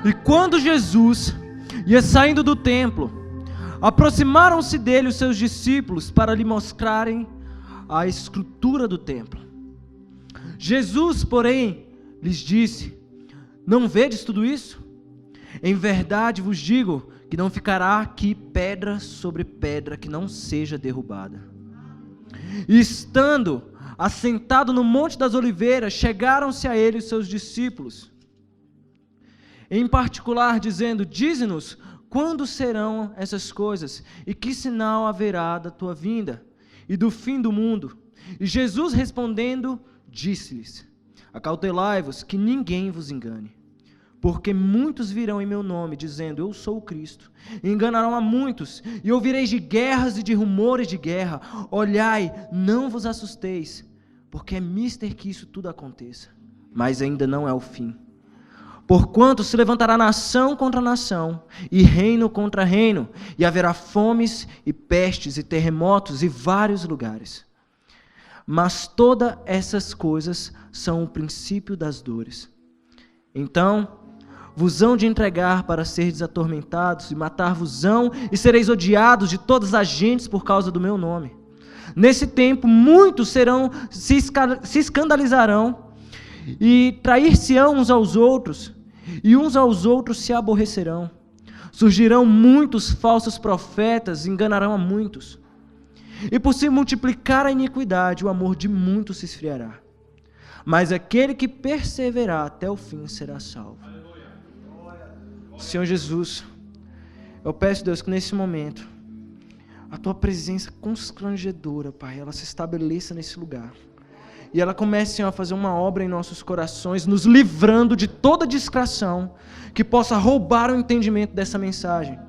E quando Jesus ia saindo do templo, aproximaram-se dele os seus discípulos para lhe mostrarem a estrutura do templo. Jesus, porém, lhes disse: não vedes tudo isso? Em verdade vos digo que não ficará aqui pedra sobre pedra que não seja derrubada. E estando assentado no Monte das Oliveiras, chegaram-se a ele os seus discípulos, em particular dizendo: dize-nos quando serão essas coisas, e que sinal haverá da tua vinda e do fim do mundo? E Jesus respondendo, disse-lhes: acautelai-vos que ninguém vos engane, porque muitos virão em meu nome, dizendo: eu sou o Cristo, e enganarão a muitos, e ouvireis de guerras e de rumores de guerra. Olhai, não vos assusteis, porque é mister que isso tudo aconteça, mas ainda não é o fim. Porquanto se levantará nação contra nação, e reino contra reino, e haverá fomes, e pestes, e terremotos, e vários lugares. Mas todas essas coisas são o princípio das dores. Então vos hão de entregar para seres atormentados, e matar-vos-ão, e sereis odiados de todas as gentes por causa do meu nome. Nesse tempo muitos se escandalizarão, e trair-se-ão uns aos outros, e uns aos outros se aborrecerão. Surgirão muitos falsos profetas, e enganarão a muitos. E por se multiplicar a iniquidade, o amor de muitos se esfriará. Mas aquele que perseverar até o fim será salvo. Senhor Jesus, eu peço, Deus, que nesse momento a tua presença constrangedora, Pai, ela se estabeleça nesse lugar. E ela comece, Senhor, a fazer uma obra em nossos corações, nos livrando de toda distração que possa roubar o entendimento dessa mensagem.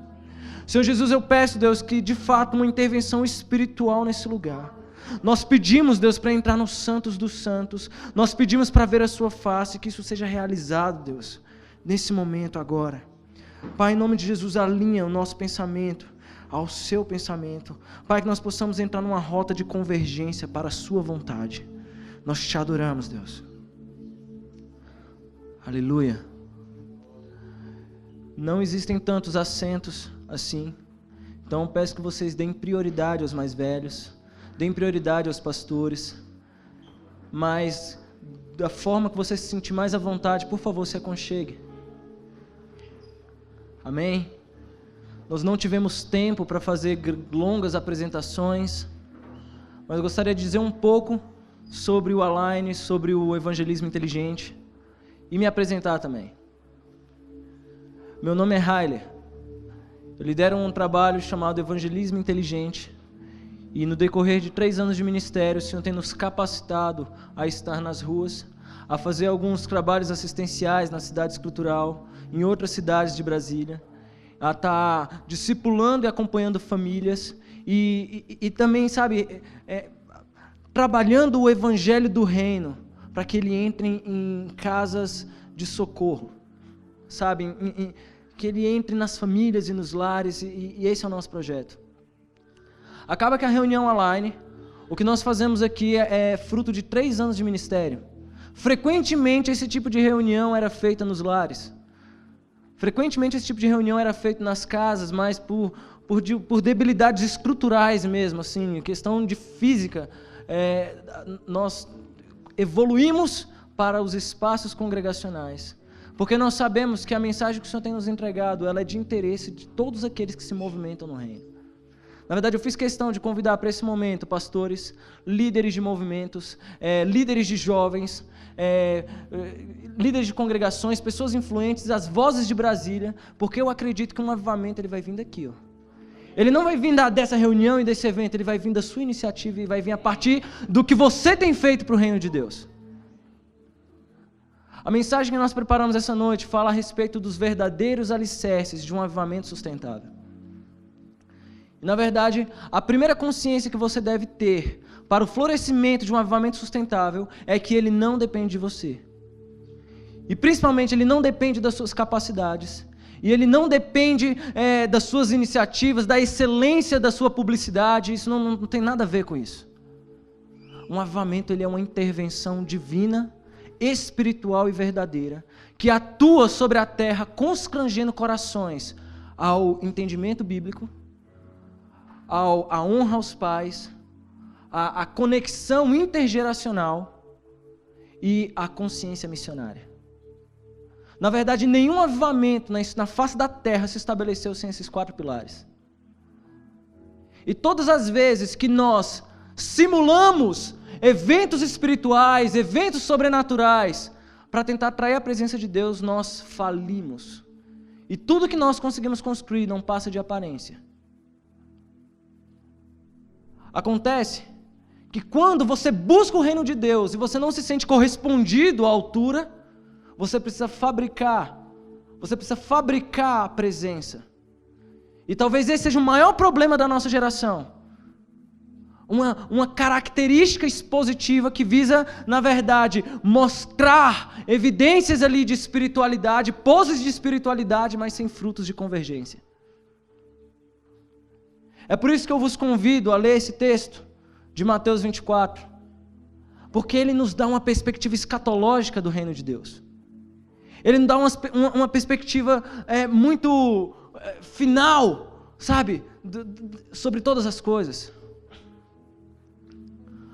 Senhor Jesus, eu peço, Deus, que de fato uma intervenção espiritual nesse lugar. Nós pedimos, Deus, para entrar nos santos dos santos. Nós pedimos para ver a sua face, que isso seja realizado, Deus, nesse momento agora. Pai, em nome de Jesus, alinha o nosso pensamento ao seu pensamento. Pai, que nós possamos entrar numa rota de convergência para a sua vontade. Nós te adoramos, Deus. Aleluia. Não existem tantos assentos assim. Então peço que vocês deem prioridade aos mais velhos, deem prioridade aos pastores, mas da forma que você se sentir mais à vontade, por favor, se aconchegue. Amém? Nós não tivemos tempo para fazer longas apresentações, mas eu gostaria de dizer um pouco sobre o Align, sobre o evangelismo inteligente e me apresentar também. Meu nome é Heiler. Eu lidero um trabalho chamado Evangelismo Inteligente e no decorrer de 3 anos de ministério, o Senhor tem nos capacitado a estar nas ruas, a fazer alguns trabalhos assistenciais na cidade escritural, em outras cidades de Brasília, a estar discipulando e acompanhando famílias e também, sabe, trabalhando o evangelho do reino para que ele entre em casas de socorro, sabe, que ele entre nas famílias e nos lares, e esse é o nosso projeto. Acaba que a reunião Align, o que nós fazemos aqui é fruto de 3 anos de ministério. Frequentemente esse tipo de reunião era feita nos lares. Frequentemente esse tipo de reunião era feito nas casas, mas por debilidades estruturais mesmo, assim, questão de física, nós evoluímos para os espaços congregacionais. Porque nós sabemos que a mensagem que o Senhor tem nos entregado, ela é de interesse de todos aqueles que se movimentam no reino. Na verdade, eu fiz questão de convidar para esse momento pastores, líderes de movimentos, líderes de jovens, líderes de congregações, pessoas influentes, as vozes de Brasília, porque eu acredito que um avivamento ele vai vir daqui, ó. Ele não vai vir dessa reunião e desse evento, ele vai vir da sua iniciativa e vai vir a partir do que você tem feito para o reino de Deus. A mensagem que nós preparamos essa noite fala a respeito dos verdadeiros alicerces de um avivamento sustentável. E, na verdade, a primeira consciência que você deve ter para o florescimento de um avivamento sustentável é que ele não depende de você. E, principalmente, ele não depende das suas capacidades. E ele não depende das suas iniciativas, da excelência da sua publicidade. Isso não tem nada a ver com isso. Um avivamento ele é uma intervenção divina, espiritual e verdadeira, que atua sobre a terra, constrangendo corações ao entendimento bíblico, à honra aos pais, à conexão intergeracional e à consciência missionária. Na verdade, nenhum avivamento na face da terra se estabeleceu sem esses 4 pilares. E todas as vezes que nós simulamos eventos espirituais, eventos sobrenaturais, para tentar atrair a presença de Deus, nós falimos. E tudo que nós conseguimos construir não passa de aparência. Acontece que quando você busca o reino de Deus e você não se sente correspondido à altura, você precisa fabricar a presença. E talvez esse seja o maior problema da nossa geração. Uma característica expositiva que visa, na verdade, mostrar evidências ali de espiritualidade, poses de espiritualidade, mas sem frutos de convergência. É por isso que eu vos convido a ler esse texto de Mateus 24, porque ele nos dá uma perspectiva escatológica do reino de Deus. Ele nos dá uma perspectiva muito final, sabe, sobre todas as coisas.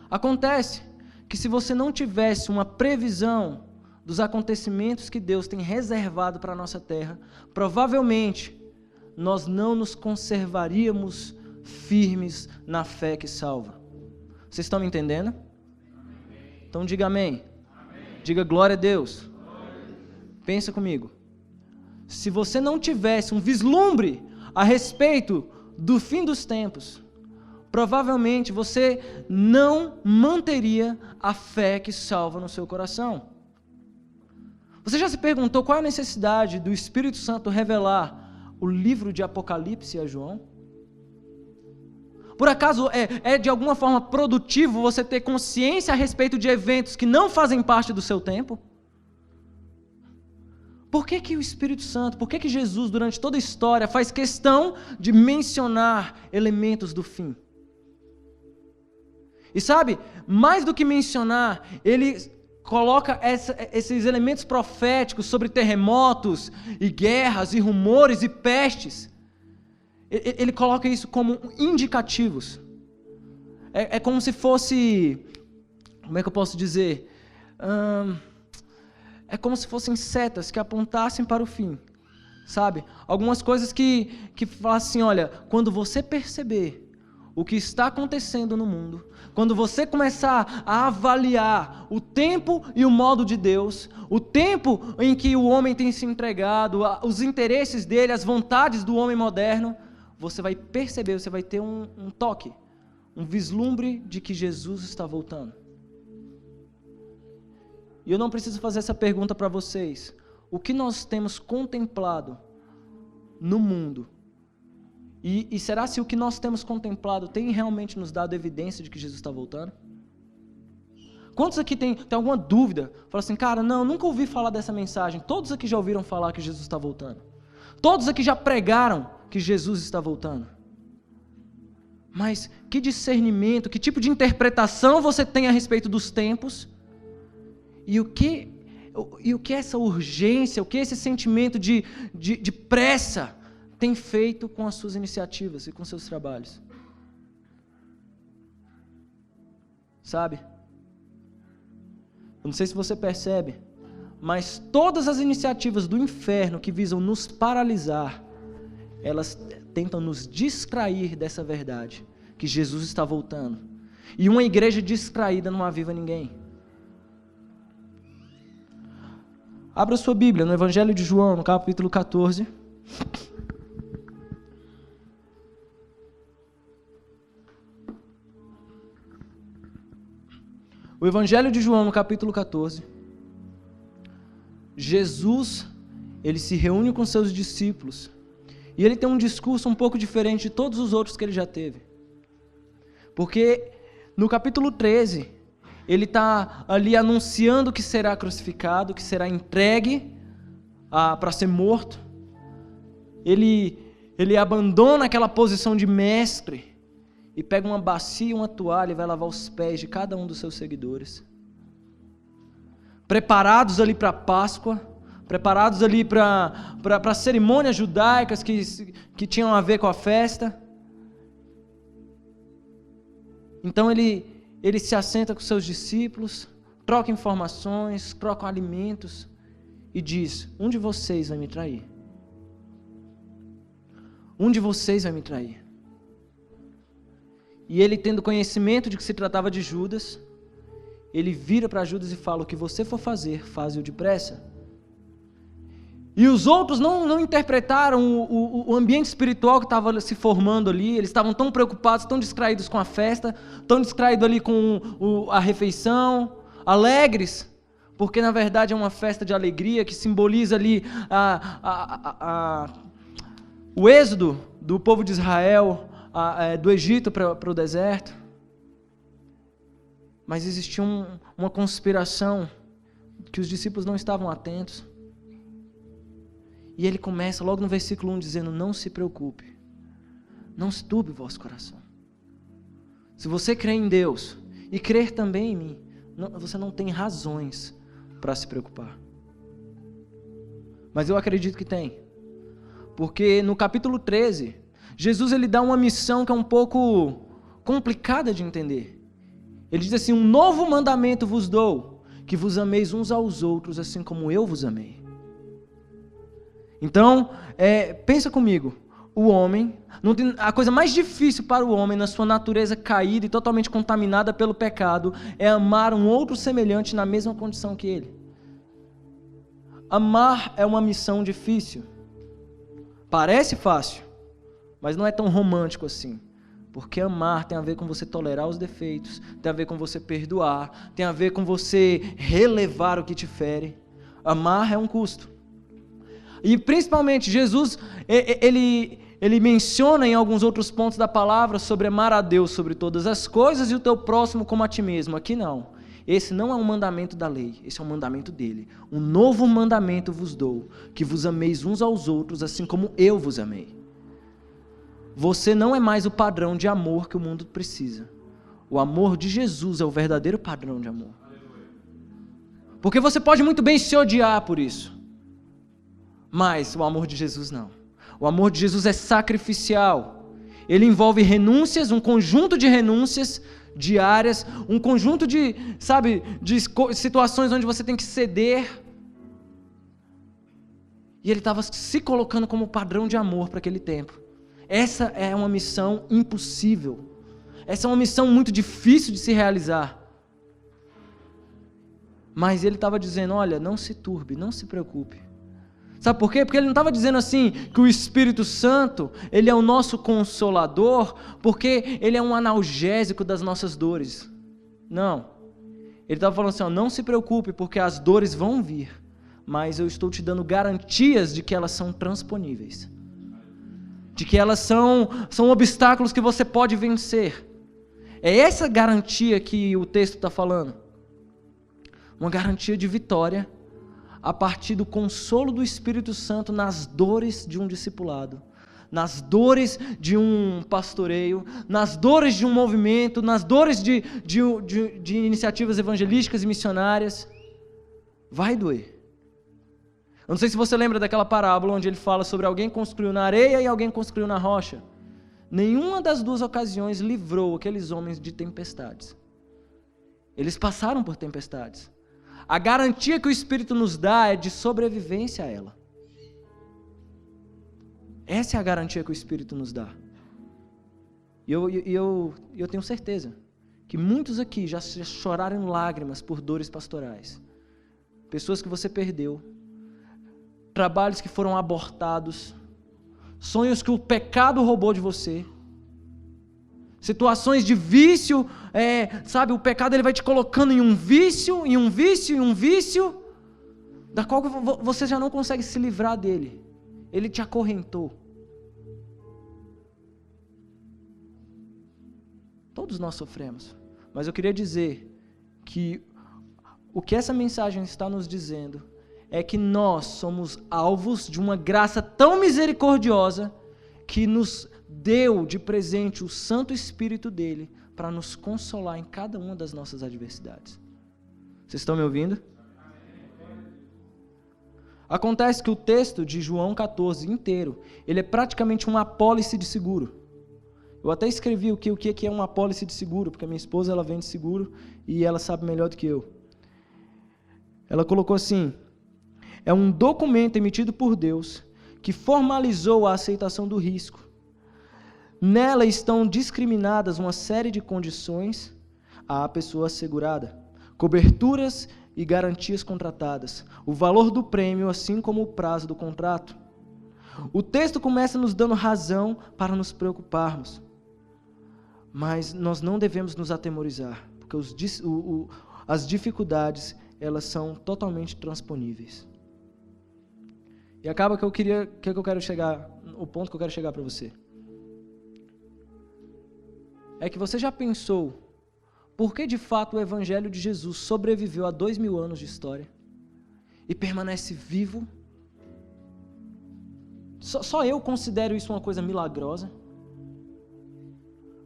Acontece que se você não tivesse uma previsão dos acontecimentos que Deus tem reservado para a nossa terra, provavelmente nós não nos conservaríamos firmes na fé que salva. Vocês estão me entendendo? Então diga amém. Diga glória a Deus. Pensa comigo. Se você não tivesse um vislumbre a respeito do fim dos tempos, provavelmente você não manteria a fé que salva no seu coração. Você já se perguntou qual é a necessidade do Espírito Santo revelar o livro de Apocalipse a João? Por acaso é de alguma forma produtivo você ter consciência a respeito de eventos que não fazem parte do seu tempo? Por que o Espírito Santo, por que Jesus, durante toda a história, faz questão de mencionar elementos do fim? E sabe, mais do que mencionar, ele coloca esses elementos proféticos sobre terremotos e guerras e rumores e pestes. Ele coloca isso como indicativos. É como se fosse, como é que eu posso dizer? É como se fossem setas que apontassem para o fim, sabe? Algumas coisas que falam assim, olha, quando você perceber o que está acontecendo no mundo, quando você começar a avaliar o tempo e o modo de Deus, o tempo em que o homem tem se entregado, os interesses dele, as vontades do homem moderno, você vai perceber, você vai ter um toque, um vislumbre de que Jesus está voltando. E eu não preciso fazer essa pergunta para vocês. O que nós temos contemplado no mundo? E será se o que nós temos contemplado tem realmente nos dado evidência de que Jesus está voltando? Quantos aqui tem alguma dúvida? Fala assim, cara, não, nunca ouvi falar dessa mensagem. Todos aqui já ouviram falar que Jesus está voltando. Todos aqui já pregaram que Jesus está voltando. Mas que discernimento, que tipo de interpretação você tem a respeito dos tempos? E o que essa urgência, o que esse sentimento de pressa tem feito com as suas iniciativas e com seus trabalhos? Sabe? Eu não sei se você percebe, mas todas as iniciativas do inferno que visam nos paralisar, elas tentam nos distrair dessa verdade, que Jesus está voltando. E uma igreja distraída não aviva ninguém. Abra sua Bíblia no Evangelho de João, no capítulo 14. O Evangelho de João, no capítulo 14. Jesus, ele se reúne com seus discípulos. E ele tem um discurso um pouco diferente de todos os outros que ele já teve. Porque no capítulo 13, ele está ali anunciando que será crucificado, que será entregue para ser morto. Ele abandona aquela posição de mestre e pega uma bacia e uma toalha e vai lavar os pés de cada um dos seus seguidores. Preparados ali para a Páscoa, preparados ali para cerimônias judaicas que tinham a ver com a festa. Então ele se assenta com seus discípulos, troca informações, troca alimentos e diz: um de vocês vai me trair. Um de vocês vai me trair. E ele, tendo conhecimento de que se tratava de Judas, ele vira para Judas e fala: o que você for fazer, faze-o depressa. E os outros não interpretaram o ambiente espiritual que estava se formando ali. Eles estavam tão preocupados, tão distraídos com a festa, tão distraídos ali com a refeição, alegres, porque na verdade é uma festa de alegria que simboliza ali o êxodo do povo de Israel do Egito para o deserto. Mas existia uma conspiração que os discípulos não estavam atentos. E ele começa logo no versículo 1 dizendo: não se preocupe, não se turbe o vosso coração. Se você crê em Deus e crer também em mim, você não tem razões para se preocupar. Mas eu acredito que tem. Porque no capítulo 13, Jesus ele dá uma missão que é um pouco complicada de entender. Ele diz assim: um novo mandamento vos dou, que vos ameis uns aos outros, assim como eu vos amei. Então, pensa comigo, o homem, a coisa mais difícil para o homem na sua natureza caída e totalmente contaminada pelo pecado é amar um outro semelhante na mesma condição que ele. Amar é uma missão difícil. Parece fácil, mas não é tão romântico assim. Porque amar tem a ver com você tolerar os defeitos, tem a ver com você perdoar, tem a ver com você relevar o que te fere. Amar é um custo. E principalmente Jesus, ele menciona em alguns outros pontos da palavra sobre amar a Deus sobre todas as coisas e o teu próximo como a ti mesmo. Aqui não. Esse não é um mandamento da lei, esse é um mandamento dele. Um novo mandamento vos dou, que vos ameis uns aos outros, assim como eu vos amei. Você não é mais o padrão de amor que o mundo precisa. O amor de Jesus é o verdadeiro padrão de amor. Porque você pode muito bem se odiar por isso. Mas o amor de Jesus não. O amor de Jesus é sacrificial. Ele envolve renúncias, um conjunto de renúncias diárias, um conjunto de situações onde você tem que ceder. E ele estava se colocando como padrão de amor para aquele tempo. Essa é uma missão impossível. Essa é uma missão muito difícil de se realizar. Mas ele estava dizendo: olha, não se turbe, não se preocupe. Sabe por quê? Porque ele não estava dizendo assim que o Espírito Santo, ele é o nosso consolador, porque ele é um analgésico das nossas dores. Não. Ele estava falando assim: ó, não se preocupe, porque as dores vão vir, mas eu estou te dando garantias de que elas são transponíveis. De que elas são obstáculos que você pode vencer. É essa garantia que o texto está falando. Uma garantia de vitória a partir do consolo do Espírito Santo nas dores de um discipulado, nas dores de um pastoreio, nas dores de um movimento, nas dores de iniciativas evangelísticas e missionárias. Vai doer. Eu não sei se você lembra daquela parábola onde ele fala sobre alguém construiu na areia e alguém construiu na rocha. Nenhuma das duas ocasiões livrou aqueles homens de tempestades. Eles passaram por tempestades. A garantia que o Espírito nos dá é de sobrevivência a ela. Essa é a garantia que o Espírito nos dá. E eu tenho certeza que muitos aqui já choraram lágrimas por dores pastorais. Pessoas que você perdeu, trabalhos que foram abortados, sonhos que o pecado roubou de você, situações de vício, o pecado ele vai te colocando em um vício, da qual você já não consegue se livrar dele. Ele te acorrentou. Todos nós sofremos, mas eu queria dizer que o que essa mensagem está nos dizendo é que nós somos alvos de uma graça tão misericordiosa que nos deu de presente o Santo Espírito dele para nos consolar em cada uma das nossas adversidades. Vocês estão me ouvindo? Acontece que o texto de João 14 inteiro, ele é praticamente uma apólice de seguro. Eu até escrevi o que é uma apólice de seguro, porque a minha esposa ela vende seguro e ela sabe melhor do que eu. Ela colocou assim: é um documento emitido por Deus que formalizou a aceitação do risco. Nela estão discriminadas uma série de condições à pessoa assegurada, coberturas e garantias contratadas, o valor do prêmio, assim como o prazo do contrato. O texto começa nos dando razão para nos preocuparmos, mas nós não devemos nos atemorizar, porque as dificuldades, elas são totalmente transponíveis. E acaba que eu quero chegar, o ponto que eu quero chegar para você, é que você já pensou por que de fato o Evangelho de Jesus sobreviveu a 2000 anos de história e permanece vivo? Só eu considero isso uma coisa milagrosa.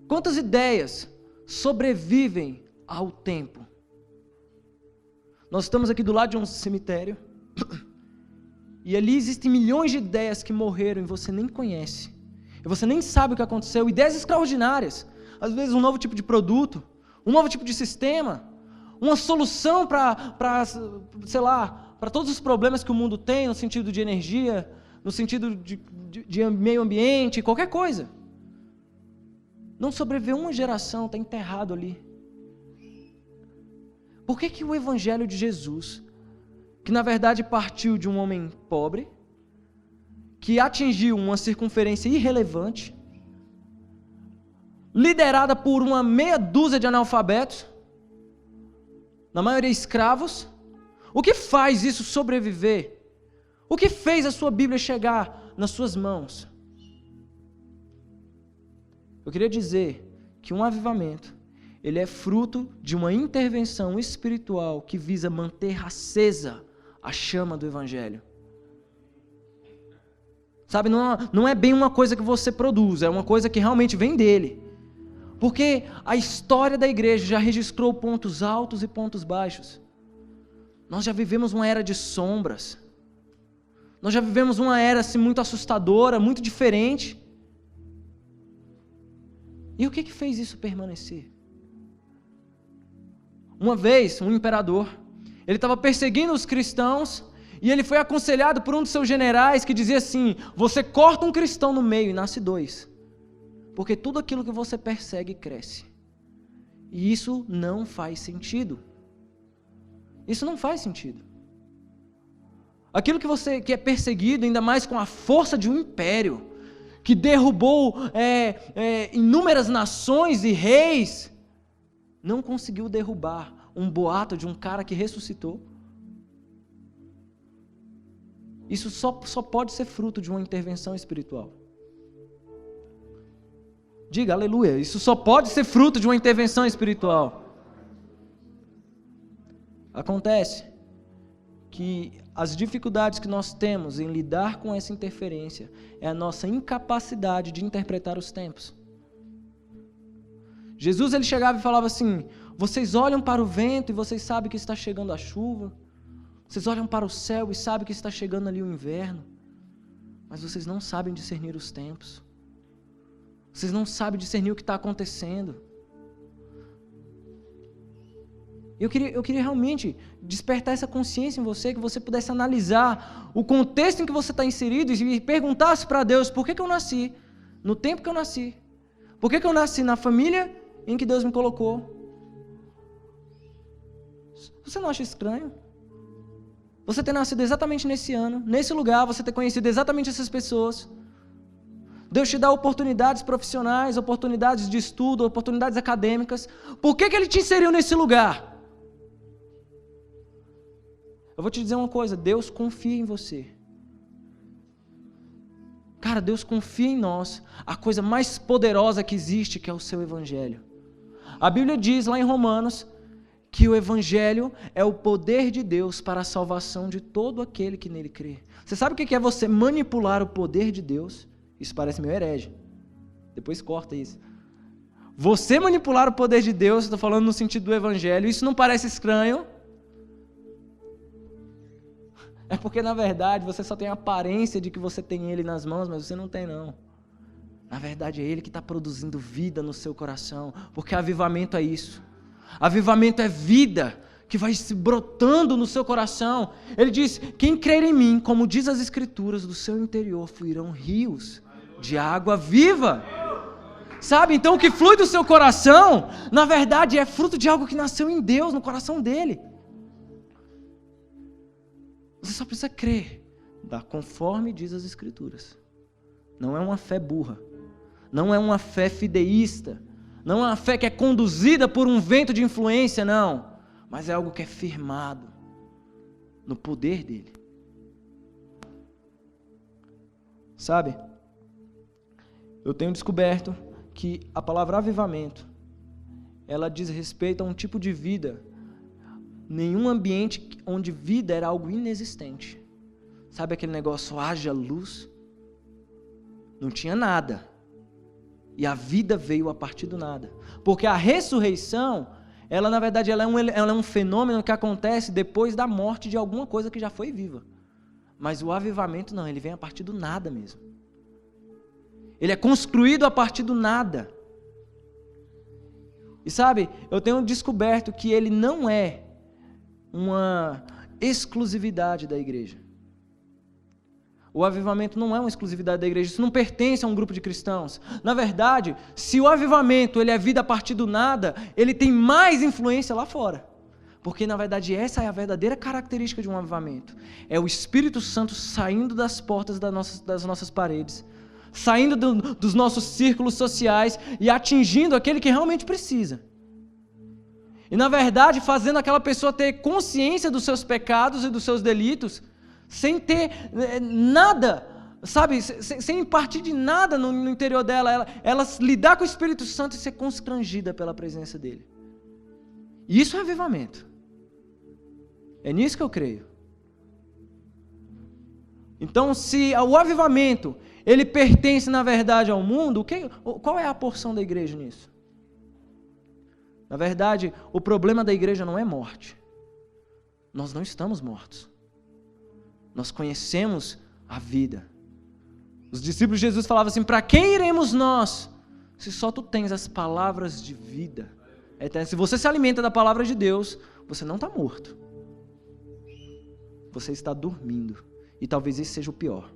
Quantas ideias sobrevivem ao tempo? Nós estamos aqui do lado de um cemitério e ali existem milhões de ideias que morreram e você nem conhece. E você nem sabe o que aconteceu. Ideias extraordinárias. Às vezes um novo tipo de produto, um novo tipo de sistema, uma solução para todos os problemas que o mundo tem, no sentido de energia, no sentido de meio ambiente, qualquer coisa. Não sobreviveu uma geração, está enterrado ali. Por que o Evangelho de Jesus, que na verdade partiu de um homem pobre, que atingiu uma circunferência irrelevante, liderada por uma meia dúzia de analfabetos, na maioria escravos, o que faz isso sobreviver? O que fez a sua Bíblia chegar nas suas mãos? Eu queria dizer que um avivamento, ele é fruto de uma intervenção espiritual que visa manter acesa a chama do Evangelho. Sabe, não é bem uma coisa que você produz, é uma coisa que realmente vem dele. Porque a história da igreja já registrou pontos altos e pontos baixos. Nós já vivemos uma era de sombras. Nós já vivemos uma era assim, muito assustadora, muito diferente. E o que fez isso permanecer? Uma vez, um imperador, ele estava perseguindo os cristãos e ele foi aconselhado por um dos seus generais que dizia assim: você corta um cristão no meio e nasce dois. Porque tudo aquilo que você persegue cresce. E isso não faz sentido. Isso não faz sentido. Aquilo que é perseguido, ainda mais com a força de um império, que derrubou inúmeras nações e reis, não conseguiu derrubar um boato de um cara que ressuscitou. Isso só pode ser fruto de uma intervenção espiritual. Diga aleluia, isso só pode ser fruto de uma intervenção espiritual. Acontece que as dificuldades que nós temos em lidar com essa interferência é a nossa incapacidade de interpretar os tempos. Jesus ele chegava e falava assim: vocês olham para o vento e vocês sabem que está chegando a chuva, vocês olham para o céu e sabem que está chegando ali o inverno, mas vocês não sabem discernir os tempos. Vocês não sabem discernir o que está acontecendo. Eu queria realmente despertar essa consciência em você, que você pudesse analisar o contexto em que você está inserido e perguntasse para Deus: por que eu nasci? No tempo que eu nasci? Por que eu nasci na família em que Deus me colocou? Você não acha estranho? Você ter nascido exatamente nesse ano, nesse lugar, você ter conhecido exatamente essas pessoas. Deus te dá oportunidades profissionais, oportunidades de estudo, oportunidades acadêmicas. Por que Ele te inseriu nesse lugar? Eu vou te dizer uma coisa: Deus confia em você. Cara, Deus confia em nós. A coisa mais poderosa que existe, que é o seu Evangelho. A Bíblia diz lá em Romanos que o Evangelho é o poder de Deus para a salvação de todo aquele que nele crê. Você sabe o que é você manipular o poder de Deus? Isso parece meio herege. Depois corta isso. Você manipular o poder de Deus, estou falando no sentido do Evangelho, isso não parece estranho? É porque, na verdade, você só tem a aparência de que você tem Ele nas mãos, mas você não tem, não. Na verdade, é Ele que está produzindo vida no seu coração, porque avivamento é isso. Avivamento é vida que vai se brotando no seu coração. Ele diz, quem crer em mim, como diz as Escrituras, do seu interior fluirão rios de água viva. Sabe, então o que flui do seu coração, na verdade é fruto de algo que nasceu em Deus, no coração dele. Você só precisa crer, conforme diz as Escrituras. Não é uma fé burra, não é uma fé fideísta, não é uma fé que é conduzida por um vento de influência, não. Mas é algo que é firmado no poder dele. Sabe, eu tenho descoberto que a palavra avivamento, ela diz respeito a um tipo de vida, nenhum ambiente onde vida era algo inexistente. Sabe aquele negócio, haja luz? Não tinha nada. E a vida veio a partir do nada. Porque a ressurreição, ela na verdade ela é um fenômeno que acontece depois da morte de alguma coisa que já foi viva. Mas o avivamento não, ele vem a partir do nada mesmo. Ele é construído a partir do nada. E sabe, eu tenho descoberto que ele não é uma exclusividade da igreja. O avivamento não é uma exclusividade da igreja, isso não pertence a um grupo de cristãos. Na verdade, se o avivamento ele é vida a partir do nada, ele tem mais influência lá fora. Porque na verdade essa é a verdadeira característica de um avivamento. É o Espírito Santo saindo das portas das nossas paredes, saindo dos nossos círculos sociais e atingindo aquele que realmente precisa. E na verdade fazendo aquela pessoa ter consciência dos seus pecados e dos seus delitos, sem ter nada, sabe, sem partir de nada no interior dela, ela lidar com o Espírito Santo e ser constrangida pela presença dele. E isso é avivamento. É nisso que eu creio. Então, se o avivamento, ele pertence na verdade ao mundo, qual é a porção da igreja nisso? Na verdade, o problema da igreja não é morte. Nós não estamos mortos. Nós conhecemos a vida. Os discípulos de Jesus falavam assim, para quem iremos nós, se só tu tens as palavras de vida? Se você se alimenta da palavra de Deus, você não está morto. Você está dormindo. E talvez esse seja o pior.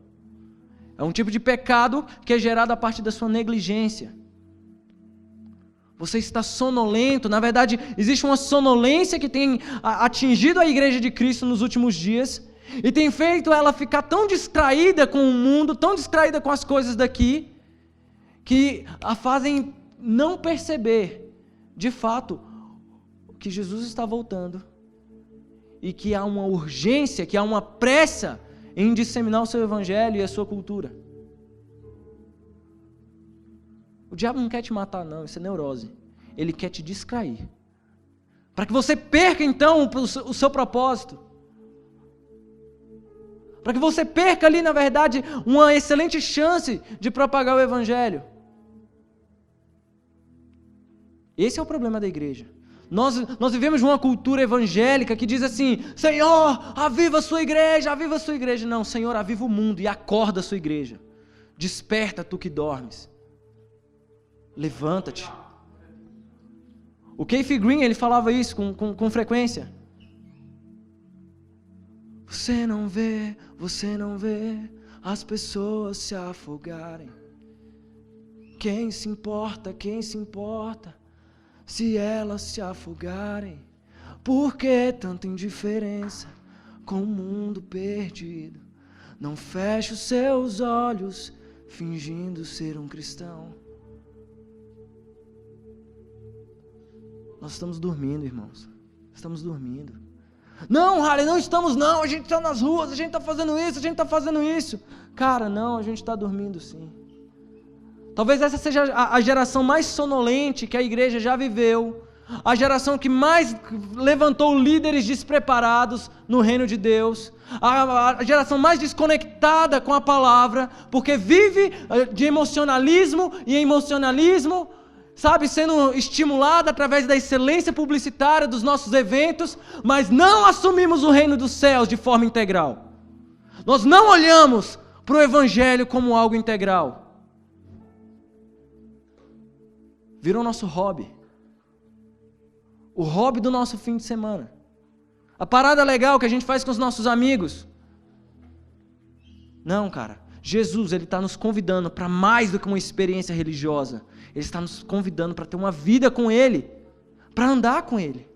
É um tipo de pecado que é gerado a partir da sua negligência. Você está sonolento. Na verdade, existe uma sonolência que tem atingido a igreja de Cristo nos últimos dias e tem feito ela ficar tão distraída com o mundo, tão distraída com as coisas daqui, que a fazem não perceber, de fato, que Jesus está voltando e que há uma urgência, que há uma pressa em disseminar o seu evangelho e a sua cultura. O diabo não quer te matar, não, isso é neurose. Ele quer te distrair, para que você perca então o seu propósito. Para que você perca ali, na verdade, uma excelente chance de propagar o evangelho. Esse é o problema da igreja. Nós vivemos uma cultura evangélica que diz assim, Senhor, aviva a sua igreja, aviva a sua igreja. Não, Senhor, aviva o mundo e acorda a sua igreja. Desperta tu que dormes. Levanta-te. O Keith Green, ele falava isso com frequência. Você não vê as pessoas se afogarem. Quem se importa se elas se afogarem? Por que tanta indiferença com o mundo perdido? Não feche os seus olhos fingindo ser um cristão. Nós estamos dormindo, irmãos. Estamos dormindo. Não, Harley, não estamos não, a gente está nas ruas, a gente está fazendo isso, Cara, não, a gente está dormindo sim. Talvez essa seja a geração mais sonolente que a igreja já viveu, a geração que mais levantou líderes despreparados no reino de Deus, a geração mais desconectada com a palavra, porque vive de emocionalismo e emocionalismo, sabe, sendo estimulada através da excelência publicitária dos nossos eventos, mas não assumimos o reino dos céus de forma integral. Nós não olhamos para o Evangelho como algo integral. Virou nosso hobby. O hobby do nosso fim de semana. A parada legal que a gente faz com os nossos amigos. Não, cara. Jesus, Ele está nos convidando para mais do que uma experiência religiosa. Ele está nos convidando para ter uma vida com Ele. Para andar com Ele.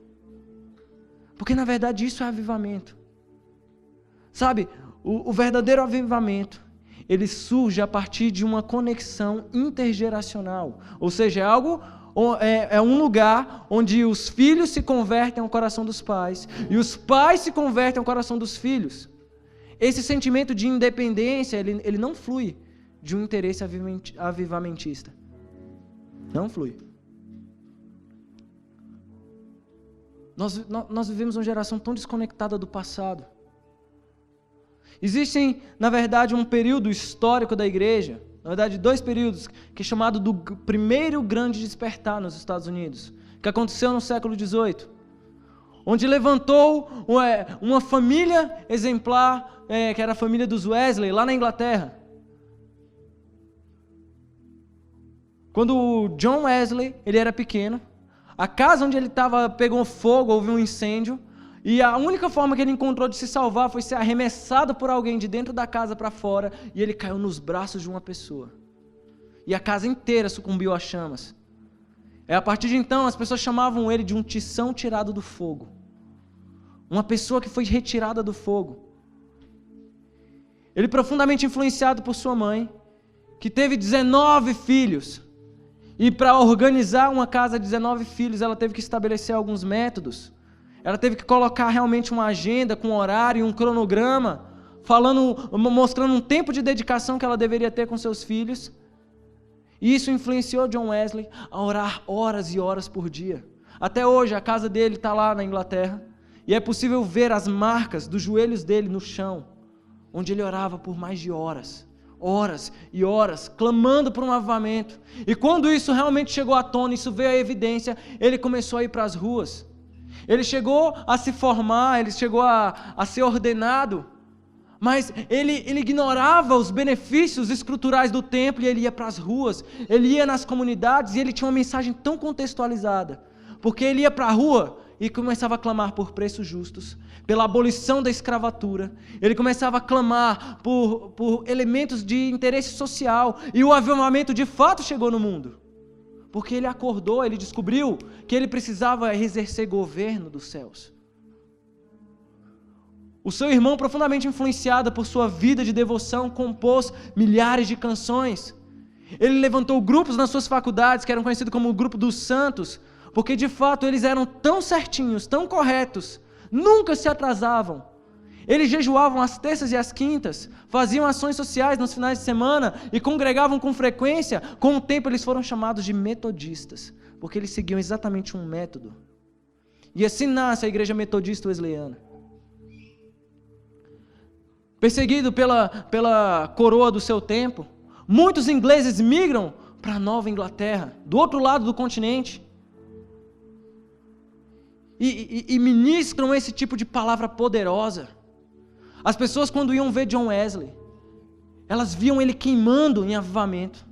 Porque na verdade isso é avivamento. Sabe, o verdadeiro avivamento, ele surge a partir de uma conexão intergeracional. Ou seja, é um lugar onde os filhos se convertem ao coração dos pais e os pais se convertem ao coração dos filhos. Esse sentimento de independência, ele não flui de um interesse avivamentista. Não flui. Nós vivemos uma geração tão desconectada do passado. Existem, na verdade, um período histórico da igreja, na verdade, 2 períodos, que é chamado do primeiro grande despertar nos Estados Unidos, que aconteceu no século XVIII, onde levantou uma família exemplar, que era a família dos Wesley, lá na Inglaterra. Quando o John Wesley, ele era pequeno, a casa onde ele estava pegou fogo, houve um incêndio, e a única forma que ele encontrou de se salvar foi ser arremessado por alguém de dentro da casa para fora, e ele caiu nos braços de uma pessoa. E a casa inteira sucumbiu às chamas. A partir de então, as pessoas chamavam ele de um tição tirado do fogo. Uma pessoa que foi retirada do fogo. Ele profundamente influenciado por sua mãe, que teve 19 filhos. E para organizar uma casa de 19 filhos, ela teve que estabelecer alguns métodos. Ela teve que colocar realmente uma agenda com horário e um cronograma, mostrando um tempo de dedicação que ela deveria ter com seus filhos. E isso influenciou John Wesley a orar horas e horas por dia. Até hoje, a casa dele está lá na Inglaterra, e é possível ver as marcas dos joelhos dele no chão, onde ele orava por mais de horas e horas, clamando por um avivamento. E quando isso realmente chegou à tona, isso veio à evidência, ele começou a ir para as ruas. Ele chegou a se formar, ele chegou a ser ordenado, mas ele ignorava os benefícios estruturais do templo e ele ia para as ruas, ele ia nas comunidades e ele tinha uma mensagem tão contextualizada, porque ele ia para a rua e começava a clamar por preços justos, pela abolição da escravatura, ele começava a clamar por elementos de interesse social, e o avivamento de fato chegou no mundo. Porque ele acordou, ele descobriu que ele precisava exercer governo dos céus. O seu irmão, profundamente influenciado por sua vida de devoção, compôs milhares de canções. Ele levantou grupos nas suas faculdades, que eram conhecidos como o Grupo dos Santos, porque de fato eles eram tão certinhos, tão corretos, nunca se atrasavam. Eles jejuavam às terças e às quintas, faziam ações sociais nos finais de semana e congregavam com frequência. Com o tempo eles foram chamados de metodistas, porque eles seguiam exatamente um método. E assim nasce a igreja metodista wesleyana. Perseguido pela coroa do seu tempo, muitos ingleses migram para a Nova Inglaterra, do outro lado do continente, e ministram esse tipo de palavra poderosa. As pessoas, quando iam ver John Wesley, elas viam ele queimando em avivamento.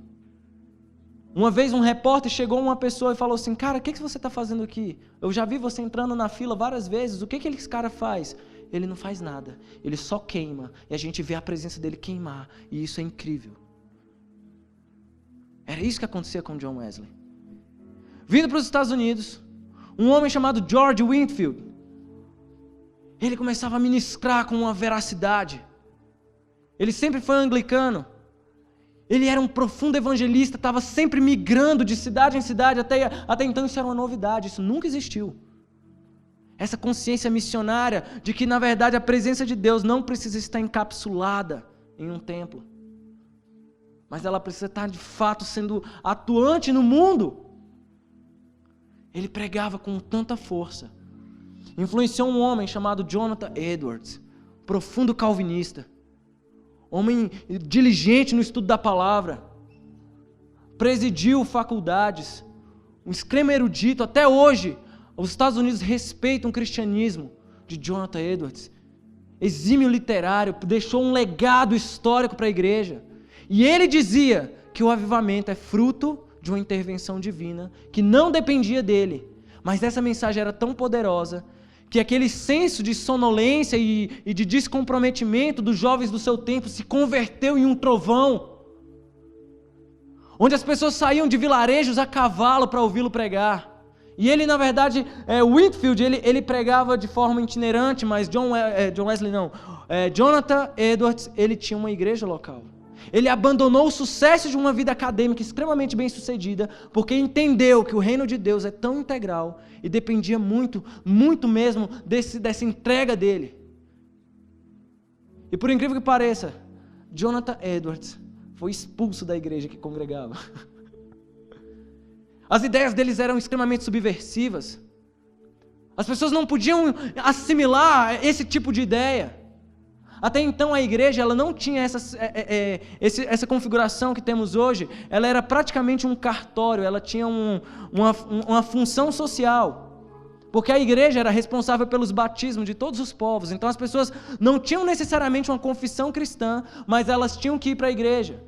Uma vez um repórter chegou a uma pessoa e falou assim: cara, o que você está fazendo aqui? Eu já vi você entrando na fila várias vezes, o que esse cara faz? Ele não faz nada, ele só queima, e a gente vê a presença dele queimar, e isso é incrível. Era isso que acontecia com John Wesley. Vindo para os Estados Unidos, um homem chamado George Whitefield, ele começava a ministrar com uma veracidade. Ele sempre foi anglicano. Ele era um profundo evangelista, estava sempre migrando de cidade em cidade, até então isso era uma novidade, isso nunca existiu. Essa consciência missionária de que, na verdade, a presença de Deus não precisa estar encapsulada em um templo, mas ela precisa estar, de fato, sendo atuante no mundo. Ele pregava com tanta força. Influenciou um homem chamado Jonathan Edwards, profundo calvinista, homem diligente no estudo da palavra, presidiu faculdades, um extremo erudito. Até hoje, os Estados Unidos respeitam o cristianismo de Jonathan Edwards. exímio literário, deixou um legado histórico para a igreja. E ele dizia que o avivamento é fruto de uma intervenção divina, que não dependia dele. Mas essa mensagem era tão poderosa que aquele senso de sonolência e de descomprometimento dos jovens do seu tempo se converteu em um trovão, onde as pessoas saíam de vilarejos a cavalo para ouvi-lo pregar. E ele, na verdade, Whitefield, ele pregava de forma itinerante, mas Jonathan Edwards, ele tinha uma igreja local. Ele abandonou o sucesso de uma vida acadêmica extremamente bem-sucedida, porque entendeu que o reino de Deus é tão integral e dependia muito, muito mesmo dessa entrega dele. E por incrível que pareça, Jonathan Edwards foi expulso da igreja que congregava. As ideias deles eram extremamente subversivas. As pessoas não podiam assimilar esse tipo de ideia. Até então a igreja ela não tinha essa configuração que temos hoje. Ela era praticamente um cartório, ela tinha uma função social. Porque a igreja era responsável pelos batismos de todos os povos. Então as pessoas não tinham necessariamente uma confissão cristã, mas elas tinham que ir para a igreja.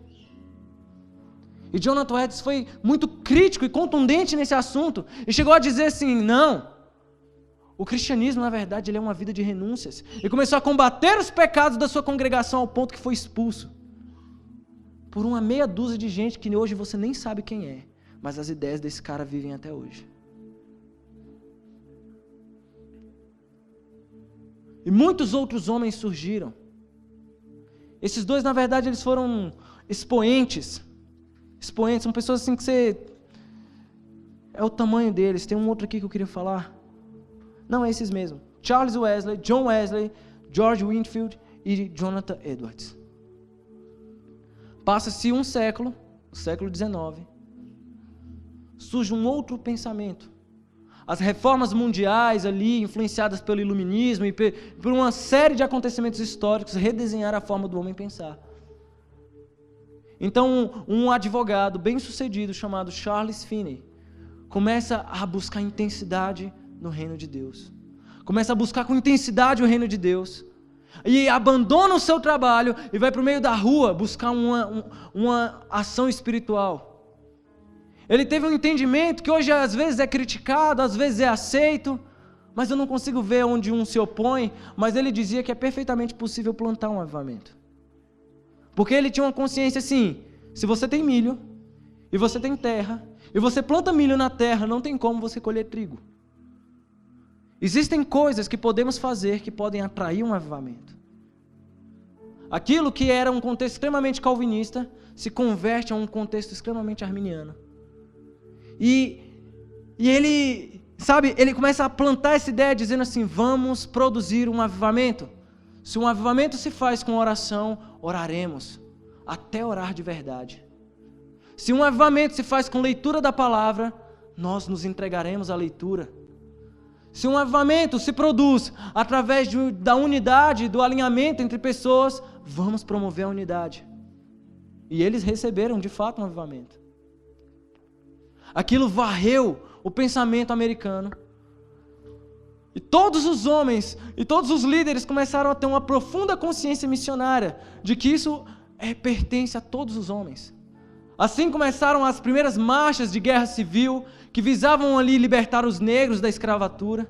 E Jonathan Edwards foi muito crítico e contundente nesse assunto. E chegou a dizer assim, não, o cristianismo, na verdade, ele é uma vida de renúncias. E começou a combater os pecados da sua congregação ao ponto que foi expulso por uma meia dúzia de gente que hoje você nem sabe quem é. Mas as ideias desse cara vivem até hoje. E muitos outros homens surgiram. Esses dois, na verdade, eles foram expoentes, são pessoas assim que você... É o tamanho deles. Tem um outro aqui que eu queria falar. Não, é esses mesmo. Charles Wesley, John Wesley, George Whitefield e Jonathan Edwards. Passa-se um século, o século XIX, surge um outro pensamento. As reformas mundiais ali, influenciadas pelo iluminismo e por uma série de acontecimentos históricos, redesenharam a forma do homem pensar. Então, um advogado bem-sucedido chamado Charles Finney começa a buscar intensidade no reino de Deus. Começa a buscar com intensidade o reino de Deus. E abandona o seu trabalho e vai para o meio da rua buscar uma ação espiritual. Ele teve um entendimento que hoje às vezes é criticado, às vezes é aceito, mas eu não consigo ver onde um se opõe, mas ele dizia que é perfeitamente possível plantar um avivamento. Porque ele tinha uma consciência assim, se você tem milho, e você tem terra, e você planta milho na terra, não tem como você colher trigo. Existem coisas que podemos fazer que podem atrair um avivamento. Aquilo que era um contexto extremamente calvinista, se converte a um contexto extremamente arminiano. E ele, ele começa a plantar essa ideia dizendo assim, vamos produzir um avivamento. Se um avivamento se faz com oração, oraremos, até orar de verdade. Se um avivamento se faz com leitura da palavra, nós nos entregaremos à leitura. Se um avivamento se produz através da unidade, do alinhamento entre pessoas, vamos promover a unidade. E eles receberam de fato um avivamento. Aquilo varreu o pensamento americano. E todos os homens e todos os líderes começaram a ter uma profunda consciência missionária de que isso pertence a todos os homens. Assim começaram as primeiras marchas de guerra civil que visavam ali libertar os negros da escravatura.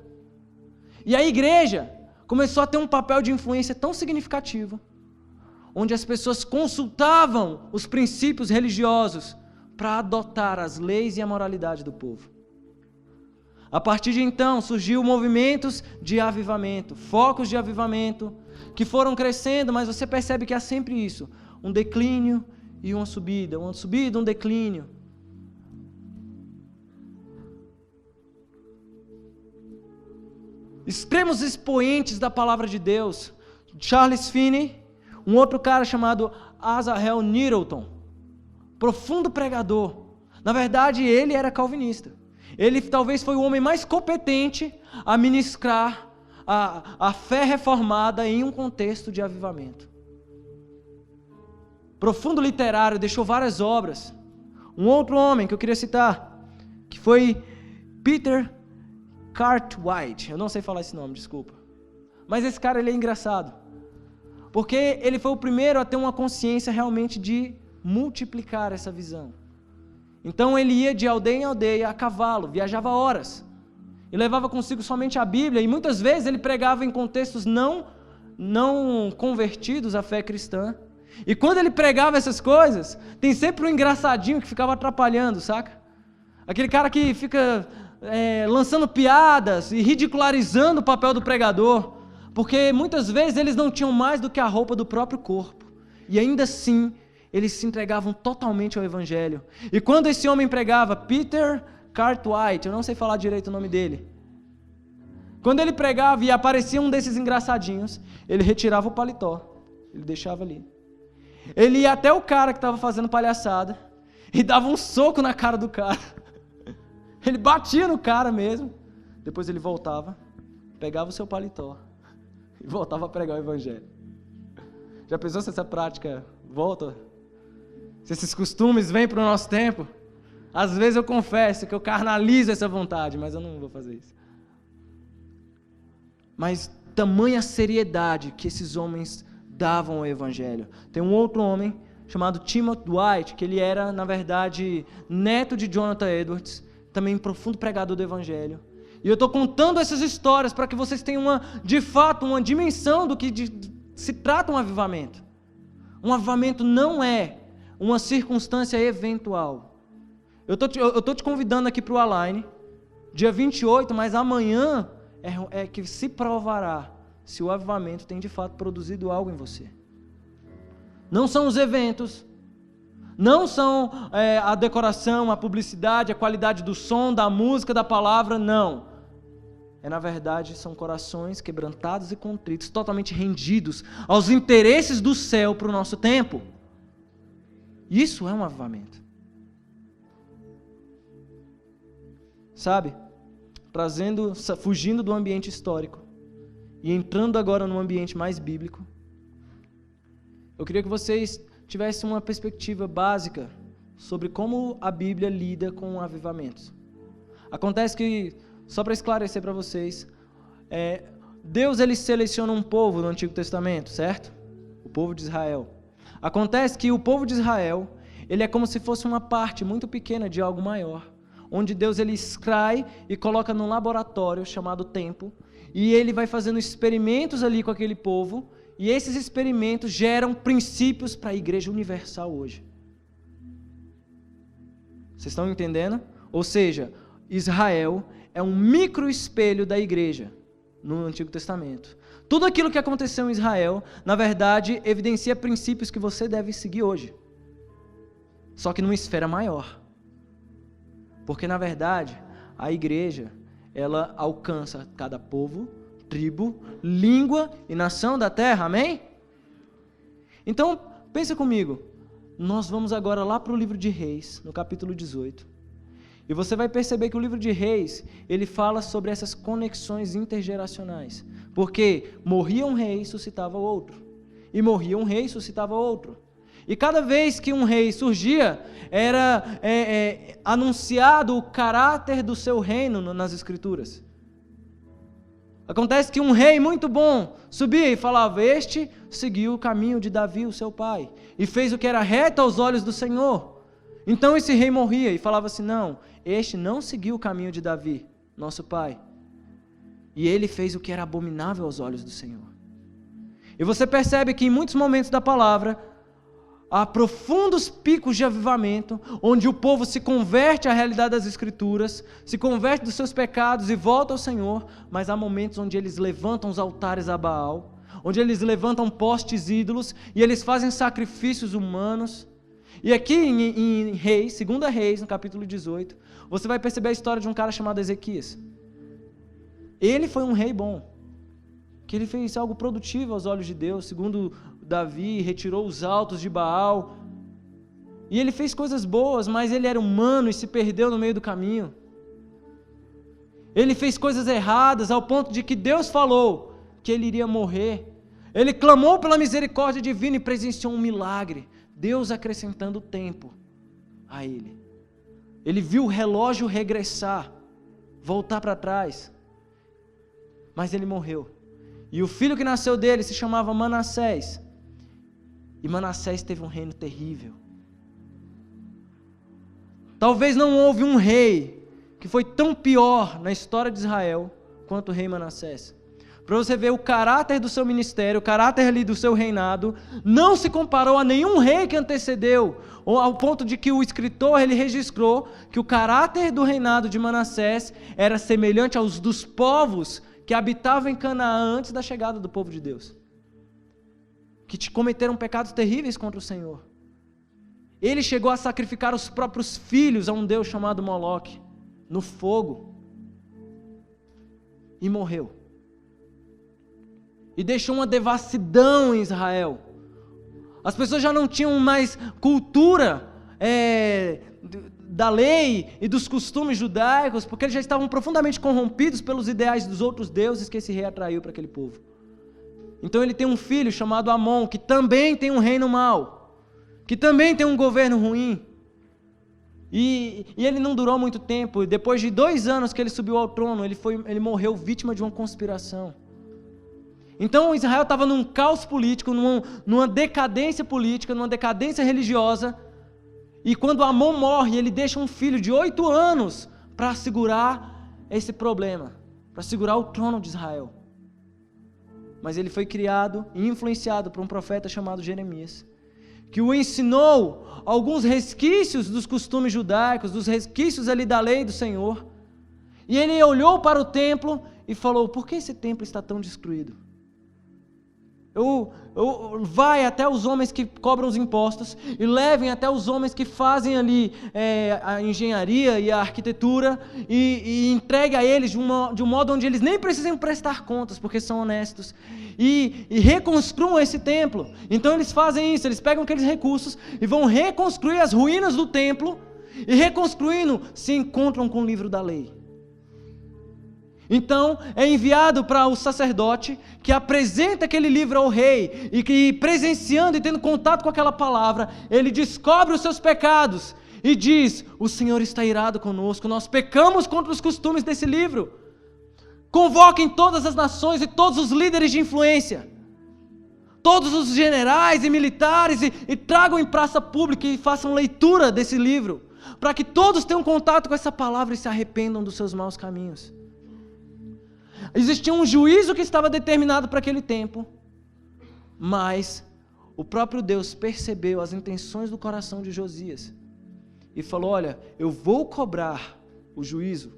E a igreja começou a ter um papel de influência tão significativo, onde as pessoas consultavam os princípios religiosos para adotar as leis e a moralidade do povo. A partir de então, surgiu movimentos de avivamento, focos de avivamento, que foram crescendo, mas você percebe que há sempre isso, um declínio e uma subida, um declínio. Extremos expoentes da palavra de Deus, Charles Finney, um outro cara chamado Asahel Nettleton, profundo pregador. Na verdade, ele era calvinista. Ele talvez foi o homem mais competente a ministrar a fé reformada em um contexto de avivamento. Profundo literário, deixou várias obras. Um outro homem que eu queria citar, que foi Peter Cartwright. Eu não sei falar esse nome, desculpa. Mas esse cara, ele é engraçado. Porque ele foi o primeiro a ter uma consciência realmente de multiplicar essa visão. Então ele ia de aldeia em aldeia a cavalo, viajava horas, e levava consigo somente a Bíblia, e muitas vezes ele pregava em contextos não convertidos à fé cristã. E quando ele pregava essas coisas, tem sempre um engraçadinho que ficava atrapalhando, saca? Aquele cara que fica lançando piadas e ridicularizando o papel do pregador, porque muitas vezes eles não tinham mais do que a roupa do próprio corpo, e ainda assim eles se entregavam totalmente ao Evangelho. E quando esse homem pregava, Peter Cartwright, eu não sei falar direito o nome dele, quando ele pregava e aparecia um desses engraçadinhos, ele retirava o paletó, ele deixava ali. Ele ia até o cara que estava fazendo palhaçada e dava um soco na cara do cara. Ele batia no cara mesmo. Depois ele voltava, pegava o seu paletó e voltava a pregar o Evangelho. Já pensou se essa prática volta? Se esses costumes vêm para o nosso tempo? Às vezes eu confesso que eu carnalizo essa vontade, mas eu não vou fazer isso. Mas tamanha seriedade que esses homens davam ao Evangelho. Tem um outro homem chamado Timothy Dwight, que ele era, na verdade, neto de Jonathan Edwards, também profundo pregador do Evangelho. E eu estou contando essas histórias para que vocês tenham, de fato, uma dimensão do que se trata um avivamento. Um avivamento não é uma circunstância eventual. Eu estou te convidando aqui para o Align, dia 28, mas amanhã é que se provará se o avivamento tem de fato produzido algo em você. Não são os eventos, não são a decoração, a publicidade, a qualidade do som, da música, da palavra, não. Na verdade, são corações quebrantados e contritos, totalmente rendidos aos interesses do céu para o nosso tempo. Isso é um avivamento. Sabe? Fugindo do ambiente histórico e entrando agora num ambiente mais bíblico, eu queria que vocês tivessem uma perspectiva básica sobre como a Bíblia lida com avivamentos. Acontece que, só para esclarecer para vocês, Deus ele seleciona um povo no Antigo Testamento, certo? O povo de Israel. Acontece que o povo de Israel, ele é como se fosse uma parte muito pequena de algo maior, onde Deus ele extrai e coloca num laboratório chamado tempo, e ele vai fazendo experimentos ali com aquele povo, e esses experimentos geram princípios para a igreja universal hoje. Vocês estão entendendo? Ou seja, Israel é um micro espelho da igreja no Antigo Testamento. Tudo aquilo que aconteceu em Israel, na verdade, evidencia princípios que você deve seguir hoje. Só que numa esfera maior. Porque, na verdade, a igreja, ela alcança cada povo, tribo, língua e nação da terra, amém? Então, pensa comigo, nós vamos agora lá para o livro de Reis, no capítulo 18, e você vai perceber que o livro de Reis, ele fala sobre essas conexões intergeracionais, porque morria um rei e suscitava outro, e morria um rei e suscitava outro, e cada vez que um rei surgia, era anunciado o caráter do seu reino nas Escrituras. Acontece que um rei muito bom subia e falava, este seguiu o caminho de Davi, o seu pai, e fez o que era reto aos olhos do Senhor. Então esse rei morria e falava assim, não, este não seguiu o caminho de Davi, nosso pai, e ele fez o que era abominável aos olhos do Senhor. E você percebe que em muitos momentos da palavra, há profundos picos de avivamento, onde o povo se converte à realidade das Escrituras, se converte dos seus pecados e volta ao Senhor, mas há momentos onde eles levantam os altares a Baal, onde eles levantam postes ídolos, e eles fazem sacrifícios humanos. E aqui em Reis, 2 Reis, no capítulo 18, você vai perceber a história de um cara chamado Ezequias. Ele foi um rei bom, que ele fez algo produtivo aos olhos de Deus, segundo Davi, retirou os altos de Baal, e ele fez coisas boas, mas ele era humano e se perdeu no meio do caminho. Ele fez coisas erradas ao ponto de que Deus falou que ele iria morrer. Ele clamou pela misericórdia divina e presenciou um milagre, Deus acrescentando tempo a ele. Ele viu o relógio regressar, voltar para trás, mas ele morreu. E o filho que nasceu dele se chamava Manassés. E Manassés teve um reino terrível. Talvez não houve um rei que foi tão pior na história de Israel quanto o rei Manassés. Para você ver o caráter do seu ministério, o caráter ali do seu reinado, não se comparou a nenhum rei que antecedeu, ou ao ponto de que o escritor ele registrou que o caráter do reinado de Manassés era semelhante aos dos povos que habitavam em Canaã antes da chegada do povo de Deus, que cometeram pecados terríveis contra o Senhor. Ele chegou a sacrificar os próprios filhos a um deus chamado Moloque, no fogo, e morreu. E deixou uma devassidão em Israel. As pessoas já não tinham mais cultura da lei e dos costumes judaicos, porque eles já estavam profundamente corrompidos pelos ideais dos outros deuses que esse rei atraiu para aquele povo. Então ele tem um filho chamado Amon, que também tem um reino mau, que também tem um governo ruim. E ele não durou muito tempo. Depois de 2 anos que ele subiu ao trono, ele morreu vítima de uma conspiração. Então Israel estava num caos político, numa decadência política, numa decadência religiosa. E quando Amon morre, ele deixa um filho de 8 anos para segurar esse problema, para segurar o trono de Israel. Mas ele foi criado e influenciado por um profeta chamado Jeremias, que o ensinou alguns resquícios dos costumes judaicos, dos resquícios ali da lei do Senhor. E ele olhou para o templo e falou: por que esse templo está tão destruído? Vai até os homens que cobram os impostos e levem até os homens que fazem ali a engenharia e a arquitetura e entregue a eles de um modo onde eles nem precisem prestar contas, porque são honestos, e reconstruam esse templo. Então eles fazem isso, eles pegam aqueles recursos e vão reconstruir as ruínas do templo, e reconstruindo se encontram com o livro da lei. Então é enviado para o sacerdote, que apresenta aquele livro ao rei, e que, presenciando e tendo contato com aquela palavra, ele descobre os seus pecados e diz: o Senhor está irado conosco, nós pecamos contra os costumes desse livro. Convoquem todas as nações e todos os líderes de influência, todos os generais e militares, e tragam em praça pública e façam leitura desse livro, para que todos tenham contato com essa palavra e se arrependam dos seus maus caminhos. Existia um juízo que estava determinado para aquele tempo, mas o próprio Deus percebeu as intenções do coração de Josias e falou: olha, eu vou cobrar o juízo,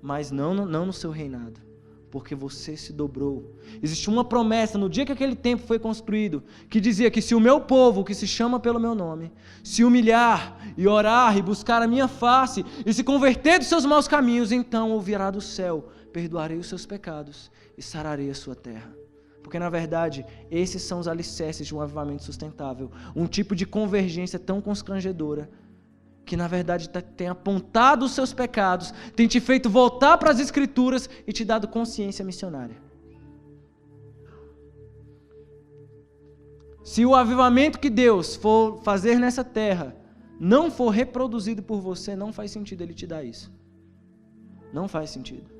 mas não no seu reinado, porque você se dobrou. Existia uma promessa no dia que aquele templo foi construído, que dizia que se o meu povo, que se chama pelo meu nome, se humilhar e orar e buscar a minha face e se converter dos seus maus caminhos, então ouvirá do céu: perdoarei os seus pecados e sararei a sua terra. Porque na verdade esses são os alicerces de um avivamento sustentável, um tipo de convergência tão constrangedora, que na verdade tem apontado os seus pecados, tem te feito voltar para as Escrituras e te dado consciência missionária. Se o avivamento que Deus for fazer nessa terra não for reproduzido por você, não faz sentido Ele te dar isso. Não faz sentido.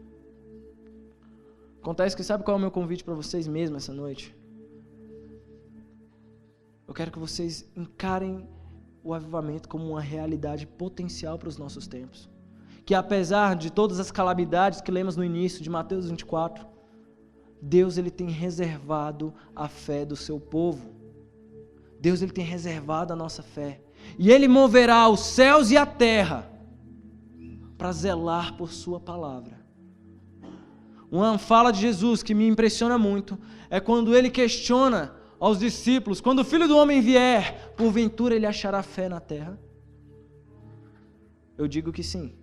Acontece que sabe qual é o meu convite para vocês mesmo essa noite? Eu quero que vocês encarem o avivamento como uma realidade potencial para os nossos tempos. Que apesar de todas as calamidades que lemos no início de Mateus 24, Deus ele tem reservado a fé do seu povo. Deus ele tem reservado a nossa fé. E Ele moverá os céus e a terra para zelar por sua palavra. Uma fala de Jesus que me impressiona muito é quando Ele questiona aos discípulos: quando o Filho do Homem vier, porventura Ele achará fé na terra? Eu digo que sim,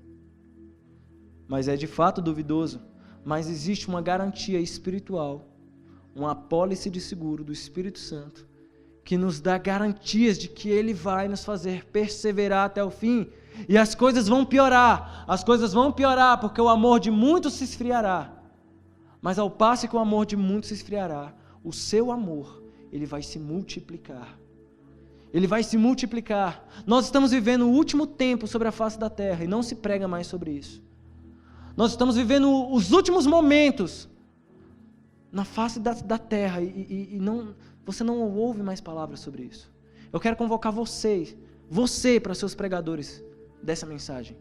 mas é de fato duvidoso. Mas existe uma garantia espiritual, uma apólice de seguro do Espírito Santo, que nos dá garantias de que Ele vai nos fazer perseverar até o fim. E as coisas vão piorar, porque o amor de muitos se esfriará. Mas ao passo que o amor de muitos se esfriará, o seu amor, ele vai se multiplicar. Ele vai se multiplicar. Nós estamos vivendo o último tempo sobre a face da terra e não se prega mais sobre isso. Nós estamos vivendo os últimos momentos na face da terra e você não ouve mais palavras sobre isso. Eu quero convocar você para seus pregadores dessa mensagem.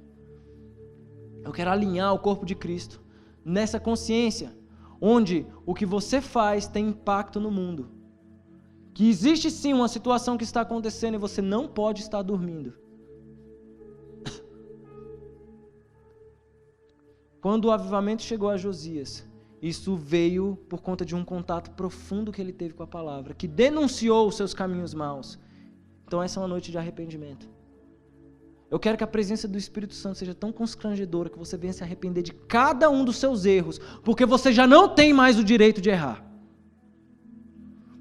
Eu quero alinhar o corpo de Cristo nessa consciência, onde o que você faz tem impacto no mundo. Que existe sim uma situação que está acontecendo e você não pode estar dormindo. Quando o avivamento chegou a Josias, isso veio por conta de um contato profundo que ele teve com a palavra, que denunciou os seus caminhos maus. Então essa é uma noite de arrependimento. Eu quero que a presença do Espírito Santo seja tão constrangedora que você venha se arrepender de cada um dos seus erros, porque você já não tem mais o direito de errar.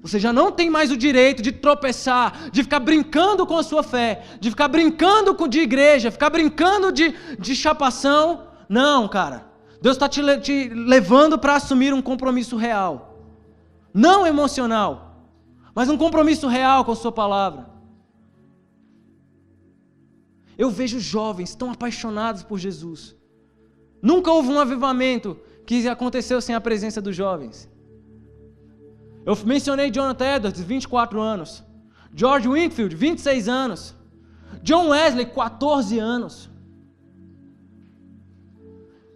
Você já não tem mais o direito de tropeçar, de ficar brincando com a sua fé, de ficar brincando de igreja, ficar brincando de chapação. Não, cara. Deus está te levando para assumir um compromisso real. Não emocional, mas um compromisso real com a sua palavra. Eu vejo jovens tão apaixonados por Jesus. Nunca houve um avivamento que aconteceu sem a presença dos jovens. Eu mencionei Jonathan Edwards, 24 anos. George Whitefield, 26 anos. John Wesley, 14 anos.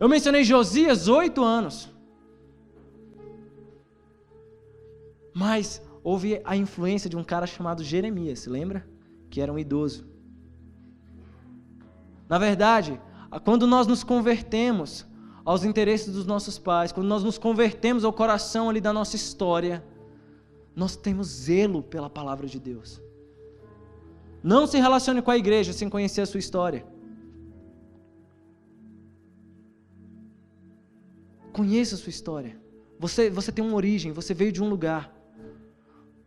Eu mencionei Josias, 8 anos. Mas houve a influência de um cara chamado Jeremias, lembra? Que era um idoso. Na verdade, quando nós nos convertemos aos interesses dos nossos pais, quando nós nos convertemos ao coração ali da nossa história, nós temos zelo pela palavra de Deus. Não se relacione com a igreja sem conhecer a sua história. Conheça a sua história. Você tem uma origem, você veio de um lugar.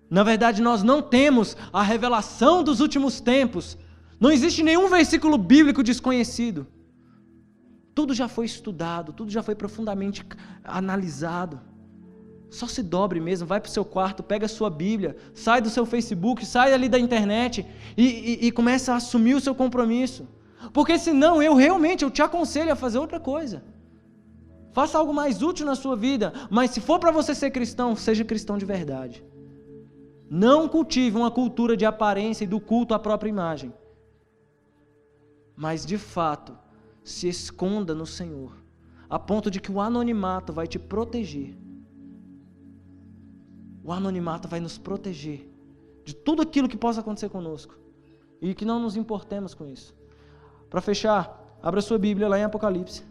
Na verdade, nós não temos a revelação dos últimos tempos. Não existe nenhum versículo bíblico desconhecido. Tudo já foi estudado, tudo já foi profundamente analisado. Só se dobre mesmo, vai para o seu quarto, pega a sua Bíblia, sai do seu Facebook, sai ali da internet e começa a assumir o seu compromisso. Porque senão eu te aconselho a fazer outra coisa. Faça algo mais útil na sua vida, mas se for para você ser cristão, seja cristão de verdade. Não cultive uma cultura de aparência e do culto à própria imagem. Mas de fato, se esconda no Senhor, a ponto de que o anonimato vai te proteger. O anonimato vai nos proteger de tudo aquilo que possa acontecer conosco e que não nos importemos com isso. Para fechar, abra sua Bíblia lá em Apocalipse.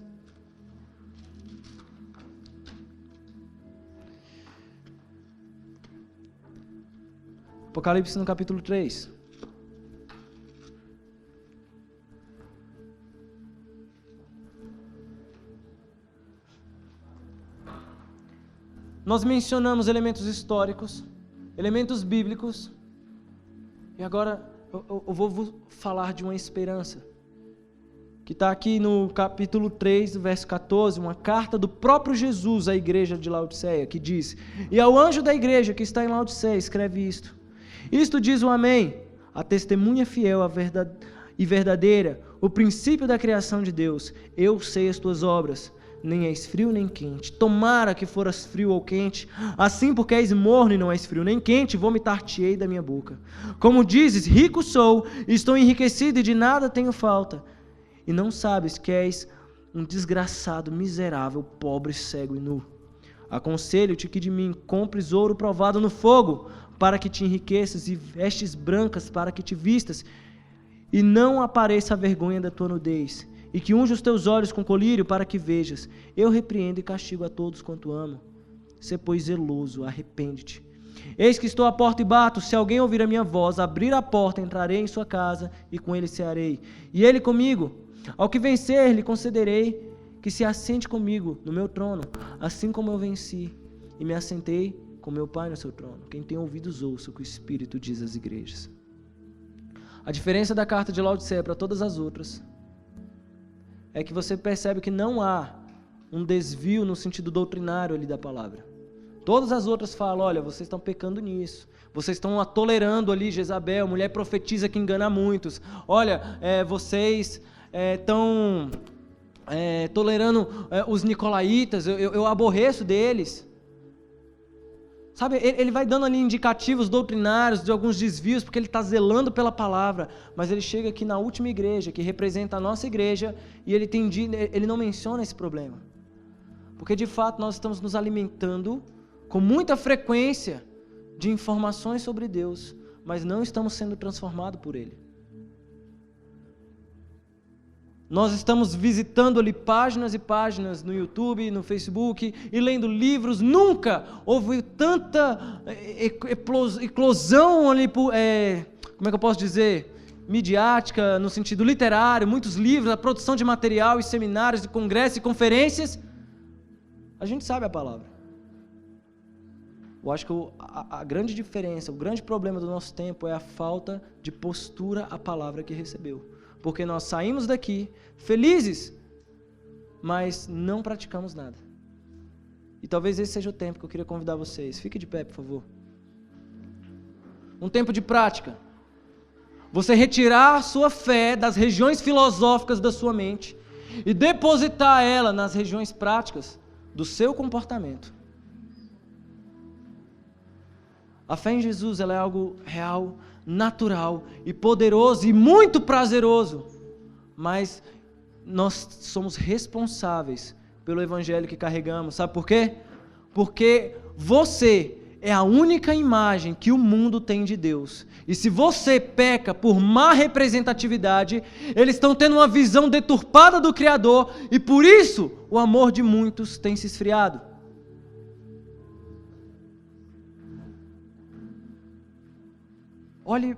Apocalipse no capítulo 3. Nós mencionamos elementos históricos, elementos bíblicos, e agora eu vou falar de uma esperança, que está aqui no capítulo 3, verso 14, uma carta do próprio Jesus à igreja de Laodiceia, que diz: E ao anjo da igreja que está em Laodiceia, escreve isto. Isto diz o Amém, a testemunha fiel e verdadeira, o princípio da criação de Deus. Eu sei as tuas obras, nem és frio nem quente. Tomara que foras frio ou quente, assim porque és morno e não és frio nem quente, vomitar-te-ei da minha boca. Como dizes, rico sou, estou enriquecido e de nada tenho falta, e não sabes que és um desgraçado, miserável, pobre, cego e nu. Aconselho-te que de mim compres ouro provado no fogo, para que te enriqueças, e vestes brancas para que te vistas, e não apareça a vergonha da tua nudez, e que unja os teus olhos com colírio para que vejas. Eu repreendo e castigo a todos quanto amo. Sê, pois, zeloso, arrepende-te. Eis que estou à porta e bato. Se alguém ouvir a minha voz, abrir a porta, entrarei em sua casa e com ele cearei, e ele comigo. Ao que vencer, lhe concederei que se assente comigo no meu trono, assim como eu venci e me assentei com meu Pai no seu trono. Quem tem ouvidos, ouça o que o Espírito diz às igrejas. A diferença da carta de Laodiceia para todas as outras é que você percebe que não há um desvio no sentido doutrinário ali da palavra. Todas as outras falam: olha, vocês estão pecando nisso, vocês estão tolerando ali Jezabel, mulher profetiza que engana muitos. Olha, vocês estão tolerando os nicolaítas, eu aborreço deles. Sabe, ele vai dando ali indicativos doutrinários de alguns desvios, porque ele está zelando pela palavra, mas ele chega aqui na última igreja, que representa a nossa igreja, e ele não menciona esse problema. Porque de fato nós estamos nos alimentando com muita frequência de informações sobre Deus, mas não estamos sendo transformados por Ele. Nós estamos visitando ali páginas e páginas no YouTube, no Facebook e lendo livros. Nunca houve tanta eclosão ali, como é que eu posso dizer? Midiática, no sentido literário, muitos livros, a produção de material e seminários, e congressos e conferências. A gente sabe a palavra. Eu acho que a grande diferença, o grande problema do nosso tempo é a falta de postura à palavra que recebeu. Porque nós saímos daqui felizes, mas não praticamos nada. E talvez esse seja o tempo que eu queria convidar vocês. Fique de pé, por favor. Um tempo de prática. Você retirar a sua fé das regiões filosóficas da sua mente e depositar ela nas regiões práticas do seu comportamento. A fé em Jesus, ela é algo real, natural e poderoso e muito prazeroso, mas nós somos responsáveis pelo evangelho que carregamos. Sabe por quê? Porque você é a única imagem que o mundo tem de Deus, e se você peca por má representatividade, eles estão tendo uma visão deturpada do Criador, e por isso o amor de muitos tem se esfriado.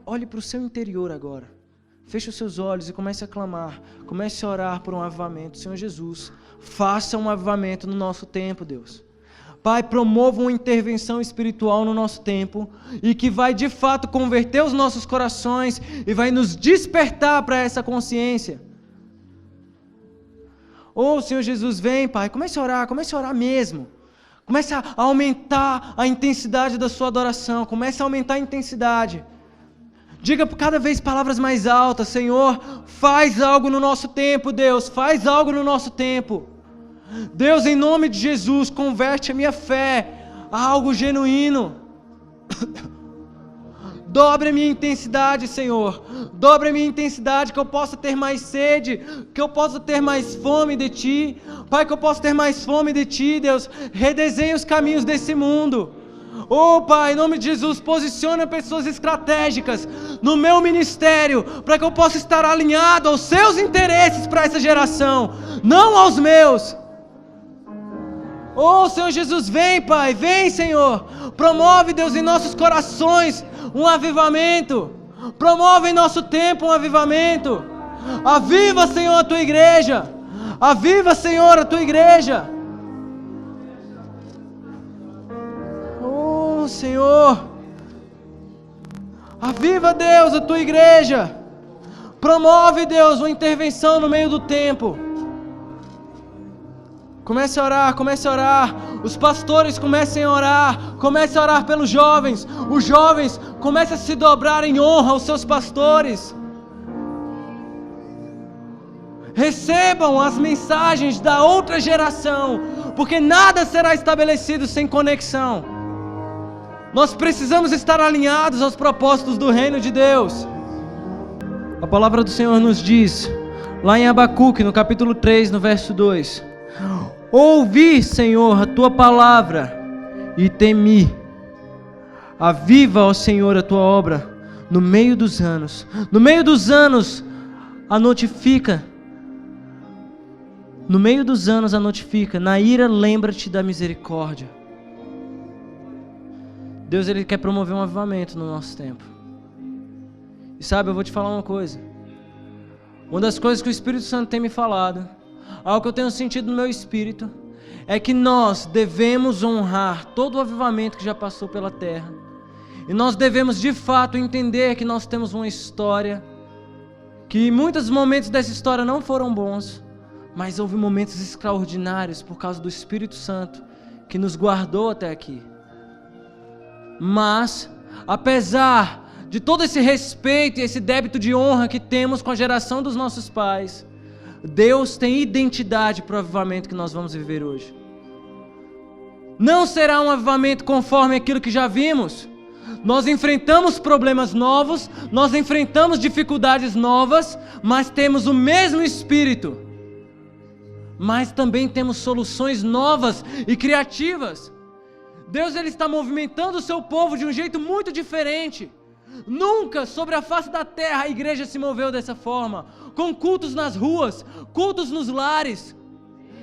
Olhe para o seu interior agora. Feche os seus olhos e comece a clamar. Comece a orar por um avivamento. Senhor Jesus, faça um avivamento no nosso tempo, Deus. Pai, promova uma intervenção espiritual no nosso tempo e que vai de fato converter os nossos corações e vai nos despertar para essa consciência. Senhor Jesus, vem, Pai, comece a orar mesmo. Comece a aumentar a intensidade da sua adoração. Comece a aumentar a intensidade. Diga cada vez palavras mais altas. Senhor, faz algo no nosso tempo, Deus, faz algo no nosso tempo. Deus, em nome de Jesus, converte a minha fé a algo genuíno. Dobre a minha intensidade, Senhor. Dobre a minha intensidade, que eu possa ter mais sede, que eu possa ter mais fome de Ti. Pai, que eu possa ter mais fome de Ti, Deus. Redesenhe os caminhos desse mundo. Pai, em nome de Jesus, posiciona pessoas estratégicas no meu ministério, para que eu possa estar alinhado aos seus interesses para essa geração, não aos meus. Senhor Jesus, vem, Pai, vem, Senhor. Promove, Deus, em nossos corações um avivamento. Promove em nosso tempo um avivamento. Aviva, Senhor, a Tua igreja. Aviva, Senhor, a Tua igreja. Senhor, aviva, Deus, a Tua igreja. Promove, Deus, uma intervenção no meio do tempo. Comece a orar. Os pastores comecem a orar. Comece a orar pelos jovens. Os jovens comecem a se dobrar em honra aos seus pastores. Recebam as mensagens da outra geração, porque nada será estabelecido sem conexão. Nós precisamos estar alinhados aos propósitos do reino de Deus. A palavra do Senhor nos diz, lá em Abacuque, no capítulo 3, no verso 2: Ouvi, Senhor, a Tua palavra e temi. Aviva, ó Senhor, a Tua obra no meio dos anos. No meio dos anos a notifica. No meio dos anos a notifica. Na ira lembra-te da misericórdia. Deus, Ele quer promover um avivamento no nosso tempo. E sabe, eu vou te falar uma coisa. Uma das coisas que o Espírito Santo tem me falado, algo que eu tenho sentido no meu espírito, é que nós devemos honrar todo o avivamento que já passou pela terra. E nós devemos de fato entender que nós temos uma história, que muitos momentos dessa história não foram bons, mas houve momentos extraordinários por causa do Espírito Santo que nos guardou até aqui. Mas, apesar de todo esse respeito e esse débito de honra que temos com a geração dos nossos pais, Deus tem identidade para o avivamento que nós vamos viver hoje. Não será um avivamento conforme aquilo que já vimos. Nós enfrentamos problemas novos, nós enfrentamos dificuldades novas, mas temos o mesmo Espírito. Mas também temos soluções novas e criativas. Deus ele está movimentando o seu povo de um jeito muito diferente. Nunca sobre a face da terra a igreja se moveu dessa forma, com cultos nas ruas, cultos nos lares,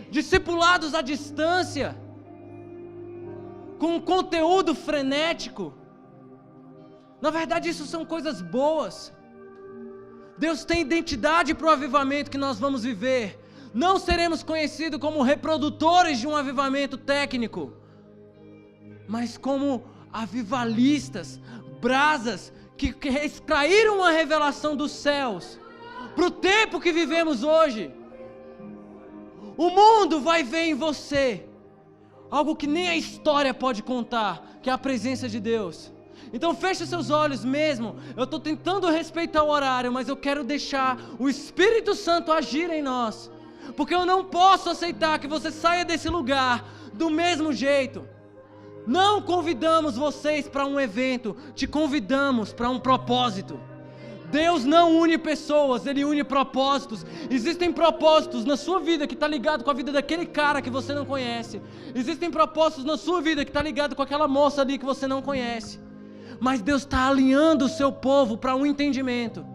discipulados à distância, com um conteúdo frenético. Na verdade, isso são coisas boas. Deus tem identidade para o avivamento que nós vamos viver. Não seremos conhecidos como reprodutores de um avivamento técnico, mas como avivalistas, brasas que extraíram a revelação dos céus para o tempo que vivemos hoje. O mundo vai ver em você algo que nem a história pode contar, que é a presença de Deus. Então feche seus olhos mesmo. Eu estou tentando respeitar o horário, mas eu quero deixar o Espírito Santo agir em nós, porque eu não posso aceitar que você saia desse lugar do mesmo jeito. Não convidamos vocês para um evento, te convidamos para um propósito. Deus não une pessoas, Ele une propósitos. Existem propósitos na sua vida que está ligado com a vida daquele cara que você não conhece. Existem propósitos na sua vida que está ligado com aquela moça ali que você não conhece. Mas Deus está alinhando o seu povo para um entendimento.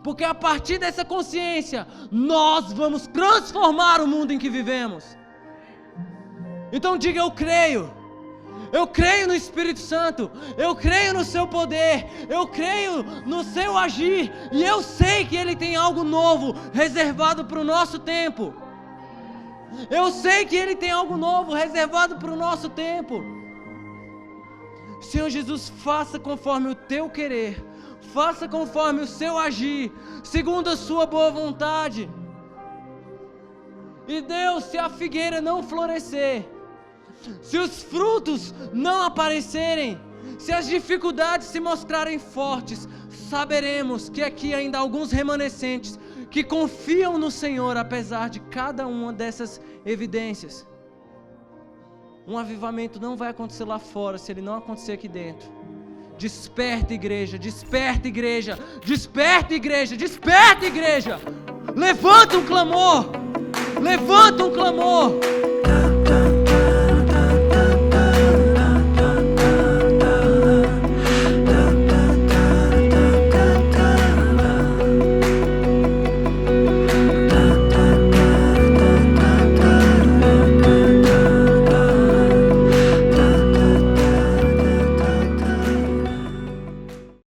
Porque a partir dessa consciência, nós vamos transformar o mundo em que vivemos. Então diga: eu creio. Eu creio no Espírito Santo, eu creio no seu poder, eu creio no seu agir, e eu sei que Ele tem algo novo reservado para o nosso tempo. Eu sei que Ele tem algo novo reservado para o nosso tempo. Senhor Jesus, faça conforme o teu querer, faça conforme o seu agir, segundo a sua boa vontade. E Deus, se a figueira não florescer, se os frutos não aparecerem, se as dificuldades se mostrarem fortes, saberemos que aqui ainda há alguns remanescentes que confiam no Senhor, apesar de cada uma dessas evidências. Um avivamento não vai acontecer lá fora se ele não acontecer aqui dentro. Desperta, igreja, desperta, igreja, desperta, igreja, desperta, igreja. Levanta um clamor, levanta um clamor.